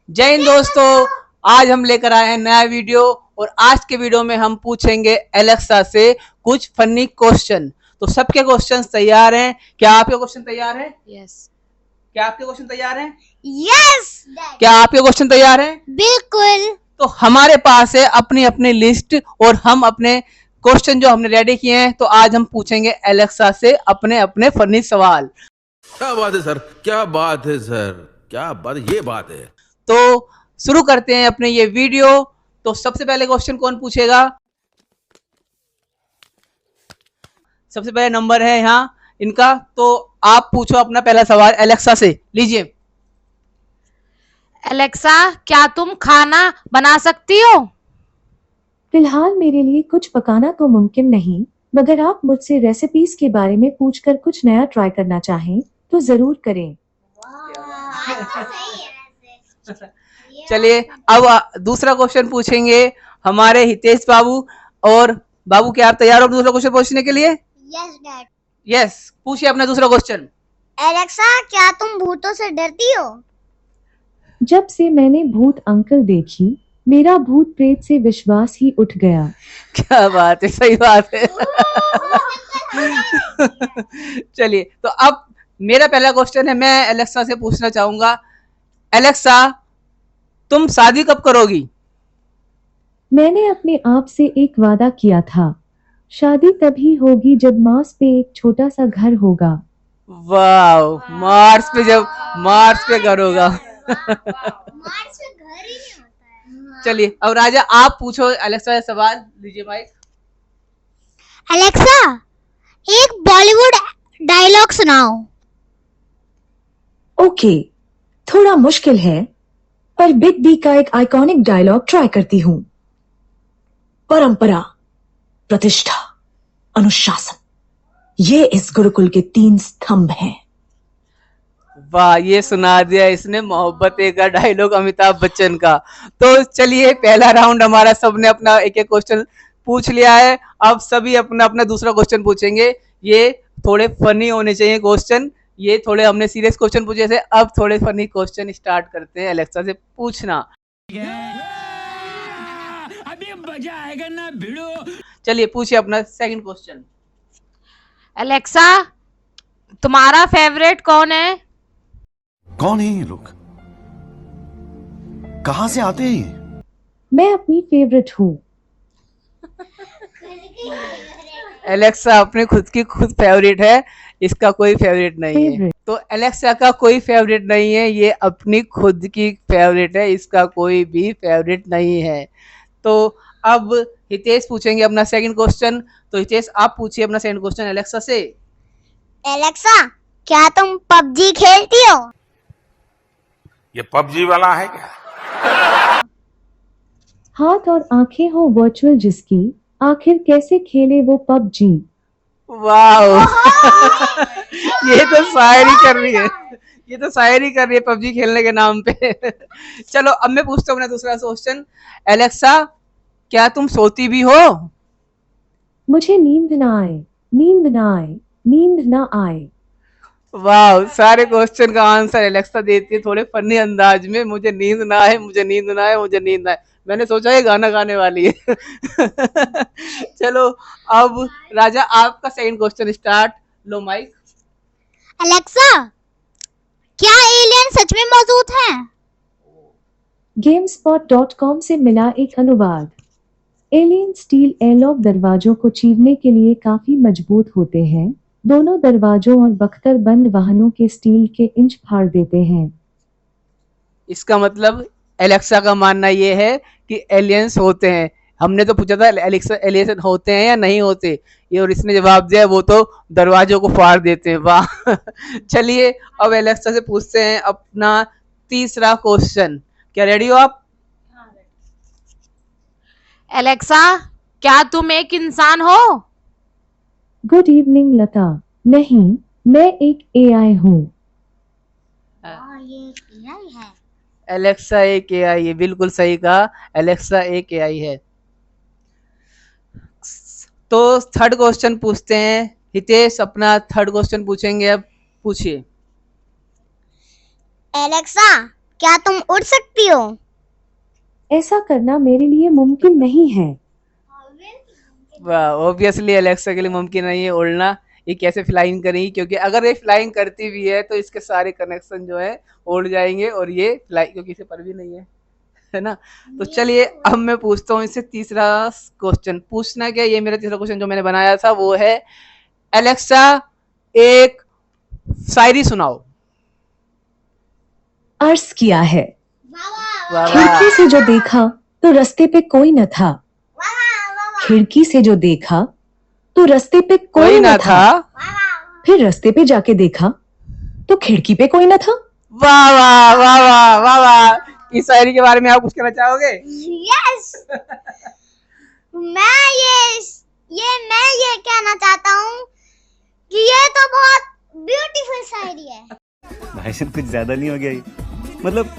जय हिंद दोस्तों, आज हम लेकर आए हैं नया वीडियो। और आज के वीडियो में हम पूछेंगे एलेक्सा से कुछ फनी क्वेश्चन। तो सबके क्वेश्चन तैयार हैं? क्या आपके क्वेश्चन तैयार हैं? यस। क्या आपके क्वेश्चन तैयार हैं? यस। क्या आपके क्वेश्चन तैयार हैं? बिल्कुल। तो हमारे पास है अपनी अपनी लिस्ट और हम अपने क्वेश्चन जो हमने रेडी किए हैं, तो आज हम पूछेंगे एलेक्सा से अपने अपने फनी सवाल। क्या बात है सर, क्या बात है सर, क्या बात, ये बात है। तो शुरू करते हैं अपने ये वीडियो। तो सबसे पहले क्वेश्चन कौन पूछेगा? सबसे पहले नंबर है यहाँ इनका, तो आप पूछो अपना पहला सवाल एलेक्सा से। लीजिए। एलेक्सा, क्या तुम खाना बना सकती हो? फिलहाल मेरे लिए कुछ पकाना तो मुमकिन नहीं, मगर आप मुझसे रेसिपीज के बारे में पूछकर कुछ नया ट्राई करना चाहें तो जरूर करें। चलिए अब दूसरा क्वेश्चन पूछेंगे हमारे हितेश बाबू। और बाबू, क्या आप तैयार हो दूसरा क्वेश्चन पूछने के लिए? Yes dad. यस, पूछिए अपना दूसरा क्वेश्चन। एलेक्सा, क्या तुम भूतों से डरती हो? जब से मैंने भूत अंकल देखी, मेरा भूत प्रेत से विश्वास ही उठ गया। क्या बात है, सही बात है। चलिए, तो अब मेरा पहला क्वेश्चन है, मैं एलेक्सा से पूछना चाहूंगा। एलेक्सा, तुम शादी कब करोगी? मैंने अपने आप से एक वादा किया था, शादी तभी होगी जब मार्स पे एक छोटा सा घर होगा। वाह, मार्स पे, जब मार्स पे घर होगा। मार्स पे घर ही नहीं होता है। चलिए अब राजा आप पूछो एलेक्सा से सवाल। लीजिए माइक। एलेक्सा, एक बॉलीवुड डायलॉग सुनाओ। ओके, थोड़ा मुश्किल है, पर बिग बी का एक आइकॉनिक डायलॉग ट्राई करती हूँ। परंपरा, प्रतिष्ठा, अनुशासन, ये इस गुरुकुल के 3 स्तंभ हैं। वाह, ये सुना दिया इसने मोहब्बतें का डायलॉग अमिताभ बच्चन का। तो चलिए, पहला राउंड हमारा, सबने अपना एक एक क्वेश्चन पूछ लिया है। अब सभी अपना अपना दूसरा क्वेश्चन पूछेंगे। ये थोड़े फनी होने चाहिए क्वेश्चन। ये थोड़े हमने सीरियस क्वेश्चन पूछे थे, अब थोड़े फनी क्वेश्चन स्टार्ट करते हैं एलेक्सा से पूछना। अभी मजा आएगा ना भिड़ो। चलिए पूछिए अपना सेकंड क्वेश्चन। एलेक्सा, तुम्हारा फेवरेट कौन है? कौन है ये लोग? कहां से आते हैं ये? मैं अपनी फेवरेट हूँ। एलेक्सा अपने खुद की खुद फेवरेट है, इसका कोई फेवरेट नहीं है। तो एलेक्सा का कोई फेवरेट नहीं है, ये अपनी खुद की फेवरेट है, इसका कोई भी फेवरेट नहीं है। तो अब हितेश पूछेंगे अपना सेकंड क्वेश्चन। तो हितेश आप पूछिए अपना सेकंड क्वेश्चन एलेक्सा से। एलेक्सा, क्या तुम पबजी खेलती हो? ये पबजी वाला है क्या? हाथ और आंखें हो वर्चुअल जिसकी, आखिर कैसे खेले वो पबजी। वाह, ये तो शायरी कर रही है, ये तो शायरी कर रही है पबजी खेलने के नाम पे। चलो अब मैं पूछता हूँ अपना दूसरा क्वेश्चन। एलेक्सा, क्या तुम सोती भी हो? मुझे नींद ना आए, नींद ना आए, नींद ना आए। वाह, सारे क्वेश्चन का आंसर एलेक्सा देती है थोड़े फनी अंदाज में। मुझे नींद ना आए, मुझे नींद ना आए, मुझे नींद ना आए। मैंने सोचा ये गाना गाने वाली है। चलो अब राजा आपका सेकंड क्वेश्चन स्टार्ट। लो माइक। एलेक्सा, क्या एलियन सच में मौजूद हैं? GameSpot.com से मिला एक अनुवाद। एलियन स्टील एयरलॉक दरवाजों को चीरने के लिए काफी मजबूत होते हैं। दोनों दरवाजों और बख्तर बंद वाहनों के स्टील के इंच फाड़ देते हैं। इसका मतलब एलेक्सा का मानना ये है कि एलियंस होते हैं। हमने तो पूछा था एलेक्सा एलियंस होते हैं या नहीं होते, ये और इसने जवाब दिया वो तो दरवाजों को फाड़ देते हैं। वाह। चलिए अब एलेक्सा से पूछते हैं अपना तीसरा क्वेश्चन। क्या रेडी हो आप? एलेक्सा, क्या तुम एक इंसान हो? गुड इवनिंग लता। नहीं, मैं एक एआई हूँ। ये एआई है। एलेक्सा एक एआई है, बिल्कुल सही कहा, एलेक्सा एक एआई है। तो थर्ड क्वेश्चन पूछते हैं। हितेश अपना थर्ड क्वेश्चन पूछेंगे, अब पूछिए। एलेक्सा, क्या तुम उड़ सकती हो? ऐसा करना मेरे लिए मुमकिन नहीं है। वाह, ऑब्वियसली एलेक्सा के लिए मुमकिन नहीं है उड़ना। ये कैसे फ्लाइंग करेगी, क्योंकि अगर ये फ्लाइंग करती भी है तो इसके सारे कनेक्शन जो है उड़ जाएंगे, और ये फ्लाई क्योंकि इसे पर भी नहीं है ना। तो चलिए अब मैं पूछता हूँ इससे तीसरा क्वेश्चन। पूछना क्या, ये मेरा तीसरा क्वेश्चन जो मैंने बनाया था वो है, एलेक्सा एक शायरी सुनाओ। अर्ज किया है, वाह वाह, खिड़की से जो देखा तो रास्ते पे कोई न था। खिड़की से जो देखा तो रास्ते पे कोई ना था। फिर रास्ते पे जाके देखा तो खिड़की पे कोई न था। वाह वाह वाह वाह वाह वाह। इस शायरी के बारे में आप कुछ कहना चाहोगे? यस। मैं ये कहना चाहता हूँ कि ये तो बहुत ब्यूटीफुल शायरी है। भाई साहब कुछ ज्यादा नहीं हो गया ये? मतलब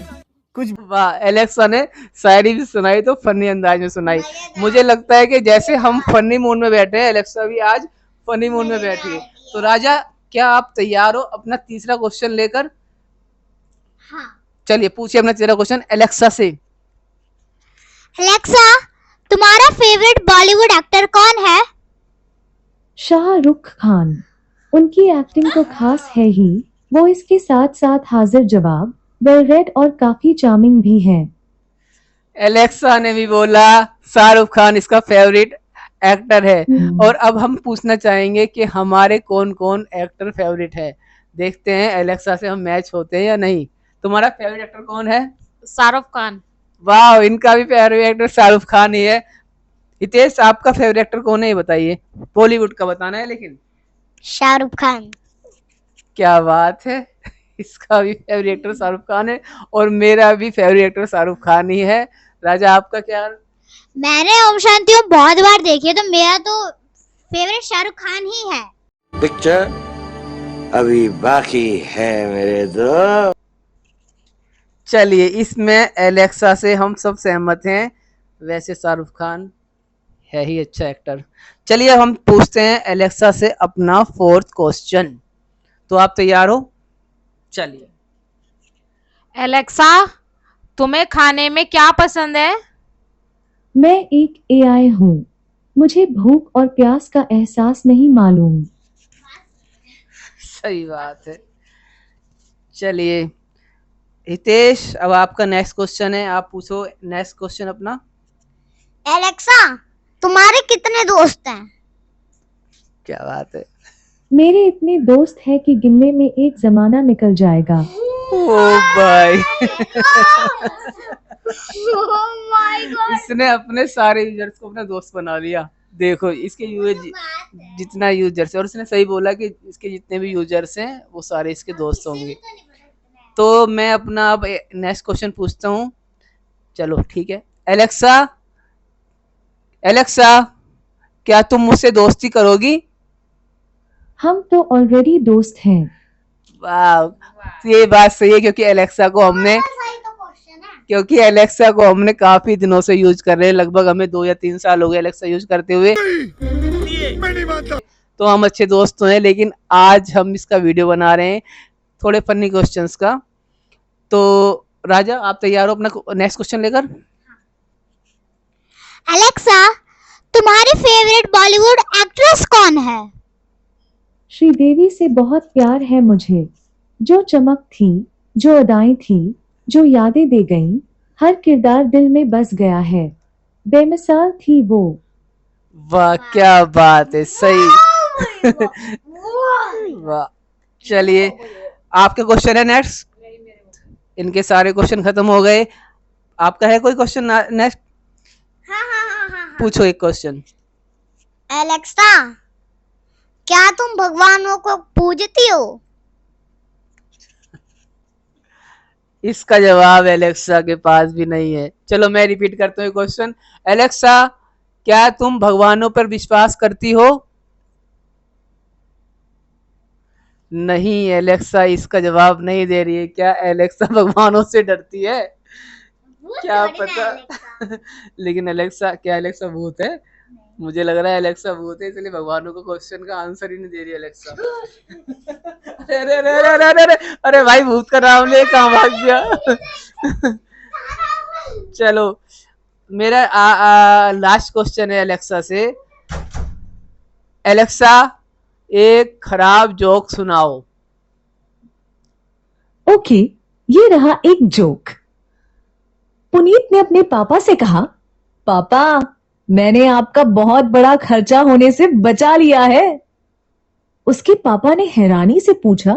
कुछ वाह, एलेक्सा ने शायरी भी सुनाई तो फनी अंदाज में सुनाई। मुझे लगता है कि जैसे हम फनी मूड में बैठे हैं, एलेक्सा भी आज फनी मूड में बैठी है। तो राजा, क्या आप तैयार हो अपना तीसरा क्वेश्चन लेकर? हाँ। चलिए पूछिए अपना तीसरा क्वेश्चन एलेक्सा से। एलेक्सा, तुम्हारा फेवरेट बॉलीवुड एक्टर कौन है? शाहरुख खान। उनकी एक्टिंग तो खास है ही, वो इसके साथ साथ हाजिर जवाब, वेल रेड और काफी चार्मिंग भी हैं। एलेक्सा ने भी बोला शाहरुख खान इसका फेवरेट एक्टर है। और अब हम पूछना चाहेंगे कि हमारे कौन कौन एक्टर फेवरेट है। देखते हैं एलेक्सा से हम मैच होते हैं या नहीं। तुम्हारा फेवरेट एक्टर कौन है? शाहरुख खान। वाह, इनका भी फेवरेट एक्टर शाहरुख खान ही है। हितेश, आपका फेवरेट एक्टर कौन है ये बताइए? बॉलीवुड का बताना है लेकिन। शाहरुख खान। क्या बात है, इसका भी फेवरेट एक्टर शाहरुख खान है और मेरा भी फेवरेट एक्टर शाहरुख खान ही है। राजा, आपका क्या? मैंने ओम शांति ओम बहुत बार देखी है, तो मेरा तो फेवरेट शाहरुख खान ही है। पिक्चर अभी बाकी है मेरे दोस्त। चलिए, इसमें एलेक्सा से हम सब सहमत हैं। वैसे शाहरुख खान है ही अच्छा एक्टर। चलिए अब हम पूछते हैं एलेक्सा से अपना फोर्थ क्वेश्चन। तो आप तैयार हो? चलिए। एलेक्सा, तुम्हें खाने में क्या पसंद है? मैं एक एआई हूँ, मुझे भूख और प्यास का एहसास नहीं मालूम। सही बात है। चलिए हितेश, अब आपका नेक्स्ट क्वेश्चन है, आप पूछो नेक्स्ट क्वेश्चन अपना। एलेक्सा, तुम्हारे कितने दोस्त हैं? क्या बात है। मेरे इतने दोस्त हैं कि गिनने में एक जमाना निकल जाएगा। ओ भाई, Oh my God! इसने अपने सारे यूजर्स को अपना दोस्त बना लिया। देखो इसके जितना यूजर्स है, और उसने सही बोला कि इसके जितने भी यूजर्स हैं वो सारे इसके दोस्त होंगे। तो मैं अपना अब नेक्स्ट क्वेश्चन पूछता हूँ। चलो ठीक है। एलेक्सा, एलेक्सा, क्या तुम मुझसे दोस्ती करोगी? हम तो ऑलरेडी दोस्त हैं। वाह, ये बात सही है क्योंकि एलेक्सा को हमने काफी दिनों से यूज कर रहे हैं। लगभग हमें 2 या 3 साल हो गए एलेक्सा यूज करते हुए। तो हम अच्छे दोस्त हैं, लेकिन आज हम इसका वीडियो बना रहे हैं थोड़े फनी क्वेश्चंस का। तो राजा, आप तैयार हो अपना नेक्स्ट क्वेश्चन लेकर? एलेक्सा, तुम्हारी फेवरेट बॉलीवुड एक्ट्रेस कौन है? श्रीदेवी से बहुत प्यार है मुझे। जो चमक थी, जो अदाएं थी, जो यादें दे गईं, हर किरदार दिल में बस गया है। बेमिसाल थी वो। वाह, क्या बात है, सही। वाह। चलिए आपके क्वेश्चन है नेक्स्ट। इनके सारे क्वेश्चन खत्म हो गए। आपका है कोई क्वेश्चन नेक्स्ट? हाँ। पूछो एक क्वेश्चन। एलेक्सा, क्या तुम भगवानों को पूजती हो? इसका जवाब एलेक्सा के पास भी नहीं है। चलो मैं रिपीट करता हूँ क्वेश्चन। एलेक्सा, क्या तुम भगवानों पर विश्वास करती हो? नहीं, एलेक्सा इसका जवाब नहीं दे रही है। क्या एलेक्सा भगवानों से डरती है? क्या पता। लेकिन एलेक्सा, क्या एलेक्सा भूत है? मुझे लग रहा है एलेक्सा भूत है, इसलिए भगवानों को क्वेश्चन का आंसर ही नहीं दे रही एलेक्सा। अरे अरे अरे अरे अरे अरे अरे अरे भाई भूत का नाम ले, कहाँ भाग गया। चलो मेरा लास्ट क्वेश्चन है एलेक्सा से। एलेक्सा एक खराब जोक सुनाओ। ओके, ये रहा एक जोक। पुनीत ने अपने पापा से कहा, पापा मैंने आपका बहुत बड़ा खर्चा होने से बचा लिया है। उसके पापा ने हैरानी से पूछा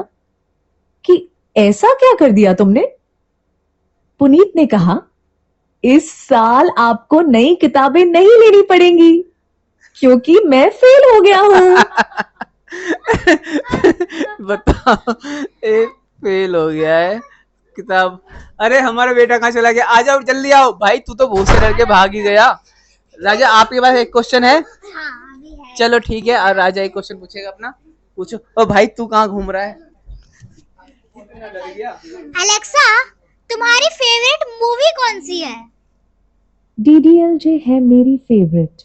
कि ऐसा क्या कर दिया तुमने? पुनीत ने कहा, इस साल आपको नई किताबें नहीं लेनी पड़ेंगी क्योंकि मैं फेल हो गया हूं। बताओ, एक फेल हो गया है किताब। अरे हमारा बेटा कहाँ चला गया? आ जाओ जल्दी आओ। भाई तू तो भूत से डर के भाग ही गया। राजा आपके पास एक क्वेश्चन है? हाँ अभी है। चलो ठीक है, और राजा एक क्वेश्चन पूछेगा अपना, पूछो। ओ भाई तू कहाँ घूम रहा है? अलेक्सा तुम्हारी फेवरेट मूवी कौन सी है? डीडीएलजे है मेरी फेवरेट।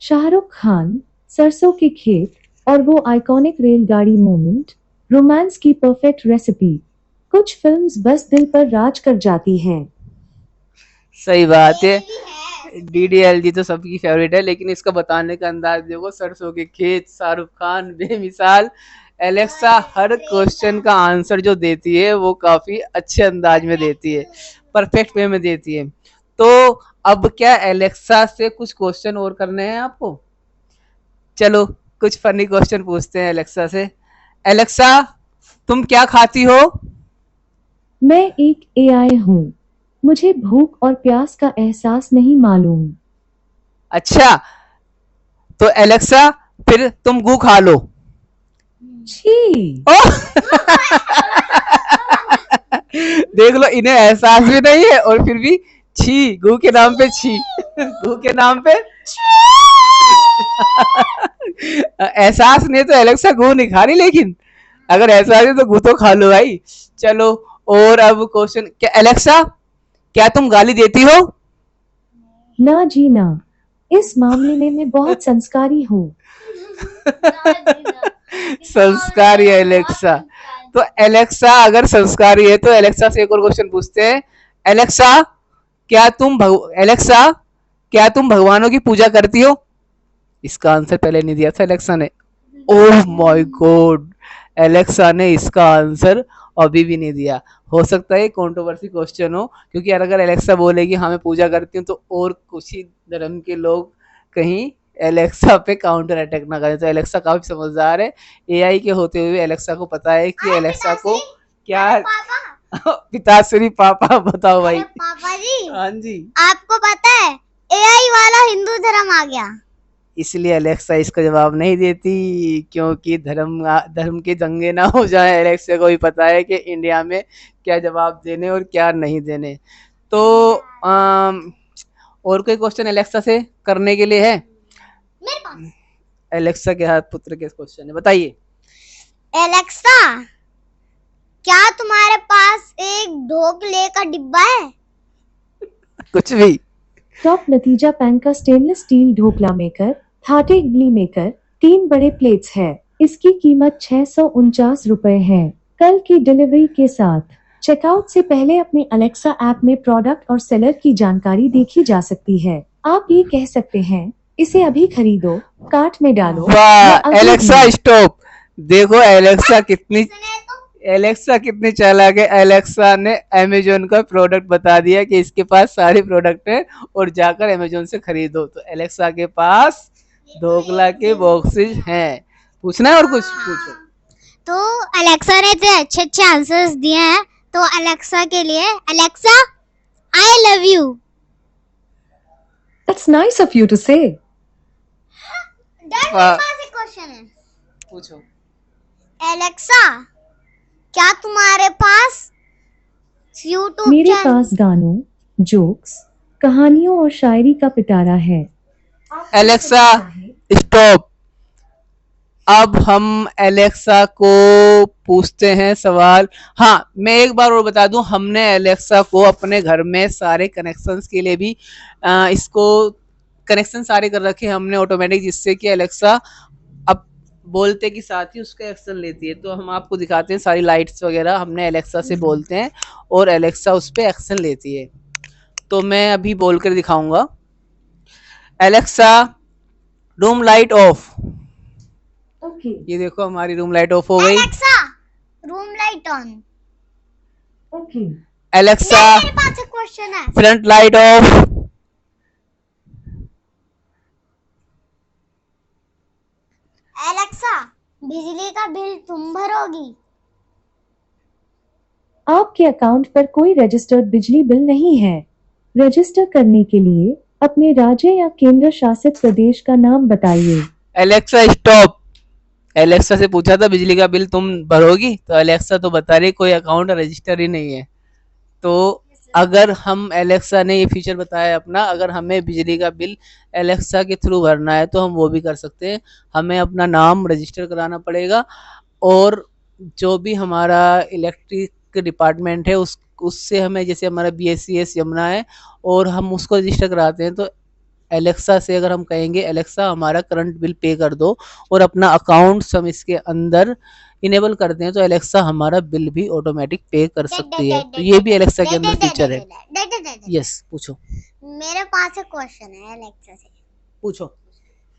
शाहरुख खान, सरसों के खेत और वो आइकॉनिक रेलगाड़ी मोमेंट, रोमांस की परफेक्ट रेसिपी। कुछ फिल्म्स बस दिल पर राज कर जाती हैं। सही बात है, डीडीएलजी तो सबकी फेवरेट है, लेकिन इसका बताने का अंदाज देखो। सरसों के खेत, शाहरुख खान, बेमिसाल। एलेक्सा हर क्वेश्चन का आंसर जो देती है वो काफी अच्छे अंदाज में देती है, परफेक्ट वे में देती है। तो अब क्या एलेक्सा से कुछ क्वेश्चन और करने हैं आपको? चलो कुछ फनी क्वेश्चन पूछते हैं एलेक्सा से। एलेक्सा तुम क्या खाती हो? मैं एक एआई हूँ, मुझे भूख और प्यास का एहसास नहीं मालूम। अच्छा, तो एलेक्सा फिर तुम गू खा लो। छी। देख लो, इन्हें एहसास भी नहीं है और फिर भी छी, गू के नाम पे छी। गू के नाम पे एहसास नहीं तो एलेक्सा गू नहीं खा रही, लेकिन अगर एहसास है तो गू तो खा लो भाई। चलो, और अब क्वेश्चन, क्या एलेक्सा क्या तुम गाली देती हो? ना जी ना, इस मामले में मैं बहुत संस्कारी हूँ। संस्कारी है एलेक्सा। तो एलेक्सा अगर संस्कारी है तो एलेक्सा से एक और क्वेश्चन पूछते हैं। एलेक्सा क्या तुम भगवानों की पूजा करती हो? इसका आंसर पहले नहीं दिया था एलेक्सा ने। ओह माय गॉड, एलेक्सा ने इसका आंसर अभी भी नहीं दिया। हो सकता है कंट्रोवर्सी क्वेश्चन हो, क्योंकि अगर एलेक्सा बोलेगी हाँ मैं पूजा करती हूँ तो और कुछ ही धर्म के लोग कहीं एलेक्सा पे काउंटर अटैक ना करें। तो एलेक्सा काफी समझदार है। एआई के होते हुए एलेक्सा को पता है कि एलेक्सा को क्या पापा पिताश्री पापा बताओ भाई। पापा जी हाँ जी, आपको पता है एआई वाला हिंदू धर्म आ गया। इसलिए एलेक्सा इसका जवाब नहीं देती, क्योंकि धर्म के दंगे ना हो जाए। एलेक्सा को भी पता है कि इंडिया में क्या जवाब देने और क्या नहीं देने। तो और कोई क्वेश्चन एलेक्सा से करने के लिए है? मेरे पास एलेक्सा के हाथ पुत्र के क्वेश्चन है, बताइए। एलेक्सा क्या तुम्हारे पास एक ढोकले का डिब्बा है? कुछ भी। टॉप नतीजा पैन का stainless steel dhokla maker, thatte idli maker, 3 बड़े प्लेट्स है। इसकी कीमत 649 रुपए है। कल की डिलीवरी के साथ। चेकआउट से पहले अपने अलेक्सा ऐप में प्रोडक्ट और सेलर की जानकारी देखी जा सकती है। आप ये कह सकते हैं, इसे अभी खरीदो, कार्ट में डालो। वाह एलेक्सा स्टॉप। देखो एलेक्सा कितनी चालाक है। एलेक्सा ने अमेजोन का प्रोडक्ट बता दिया कि इसके पास सारे प्रोडक्ट हैं और जाकर अमेजोन से खरीदो। तो एलेक्सा के पास ढोकला के बॉक्सेस हैं। पूछना है और कुछ पूछो। तो अलेक्सा ने इतने अच्छे अच्छे आंसर्स दिए हैं, तो अलेक्सा के लिए, Alexa I love you. That's nice of you to say. Dad मेरे पास एक क्वेश्चन है। पूछो। एलेक्सा क्या तुम्हारे पास यूट्यूब मेरे चैनल? पास गानों, जोक्स, कहानियों और शायरी का पिटारा है। Alexa stop. अब हम एलेक्सा को पूछते हैं सवाल। हाँ, मैं एक बार और बता दूं, हमने एलेक्सा को अपने घर में सारे कनेक्शंस के लिए भी इसको कनेक्शन सारे कर रखे हैं हमने ऑटोमेटिक, जिससे कि एलेक्सा अब बोलते के साथ ही उसका एक्शन लेती है। तो हम आपको दिखाते हैं सारी लाइट्स वगैरह हमने एलेक्सा से बोलते हैं और एलेक्सा उस पर एक्शन लेती है। तो मैं अभी बोल कर दिखाऊंगा, Alexa room light of. Okay ये देखो हमारी रूम लाइट ऑफ हो गई। Alexa room light on. Okay Alexa मेरे पास एक क्वेश्चन है। Front light of. एलेक्सा बिजली का बिल तुम भरोगी? आपके अकाउंट पर कोई रजिस्टर्ड बिजली बिल नहीं है। रजिस्टर करने के लिए अपने राज्य या केंद्र शासित प्रदेश का नाम बताइए। Alexa stop. एलेक्सा से पूछा था बिजली का बिल तुम भरोगी, तो एलेक्सा तो बता रही कोई अकाउंट रजिस्टर ही नहीं है। तो अगर हम एलेक्सा ने ये फीचर बताया अपना, अगर हमें बिजली का बिल एलेक्सा के थ्रू भरना है तो हम वो भी कर सकते हैं। हमें अपना नाम रजिस्टर कराना पड़ेगा और जो भी हमारा इलेक्ट्रिक डिपार्टमेंट है उससे हमें, जैसे हमारा BSCS यमुना है और हम उसको रजिस्टर कराते हैं, तो एलेक्सा से अगर हम कहेंगे एलेक्सा हमारा करंट बिल पे कर दो और अपना अकाउंट्स हम इसके अंदर इनेबल करते हैं, तो एलेक्सा हमारा बिल भी ऑटोमेटिक पे कर सकती है। तो ये भी एलेक्सा के अंदर फीचर है। यस पूछो। मेरे पास एक क्वेश्चन है एलेक्सा से। पूछो।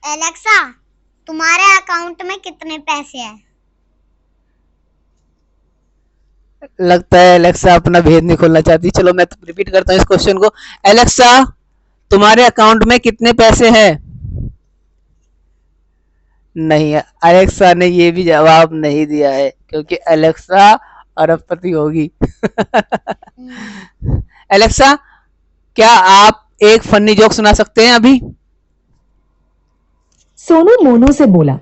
एलेक्सा तुम्हारे अकाउंट में कितने पैसे हैं? लगता है एलेक्सा अपना भेद नहीं खोलना चाहती। चलो मैं रिपीट करता हूँ इस क्वेश्चन को। एलेक्सा तुम्हारे अकाउंट में कितने पैसे हैं? नहीं, एलेक्सा ने ये भी जवाब नहीं दिया है क्योंकि एलेक्सा अरबपति होगी। एलेक्सा क्या आप एक फनी जोक सुना सकते हैं अभी? सोनू मोनू से बोला,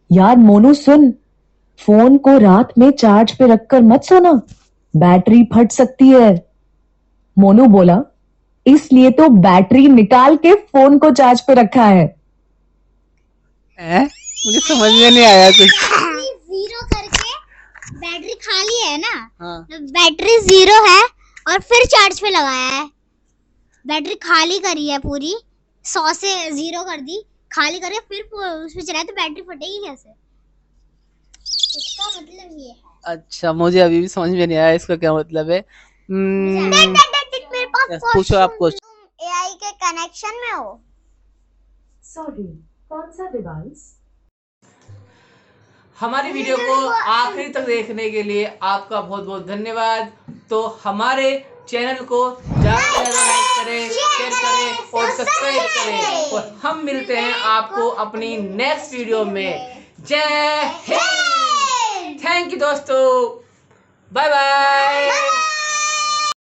यार मोनू सुन, फोन को रात में चार्ज पे रखकर मत सोना, बैटरी फट सकती है। मोनू बोला, इसलिए तो बैटरी निकाल के फोन को चार्ज पे रखा है। मुझे समझ में नहीं आया कुछ। जीरो करके बैटरी खाली है ना? हाँ। तो बैटरी 0 है और फिर चार्ज पे लगाया है। बैटरी खाली करी है पूरी, 100 से 0 कर दी, खाली करके फिर उस पे चलाया, तो बैटरी फटेगी कैसे? इसका मतलब ये है। अच्छा, मुझे अभी भी समझ में नहीं आया इसका क्या मतलब है। मेरे पास पूछो आप कुछ। तुम AI के कनेक्शन में हो? सॉरी, कौन सा डिवाइस? हमारी वीडियो को आखिरी तक देखने के लिए आपका बहुत बहुत धन्यवाद। तो हमारे चैनल को ज़्यादा से ज़्यादा लाइक करें, शेयर करें और सब्सक्राइब करें और हम मिलते हैं आपको अपनी नेक्स्ट वीडियो में। जय हिंद। थैंक यू दोस्तों, बाय बाय।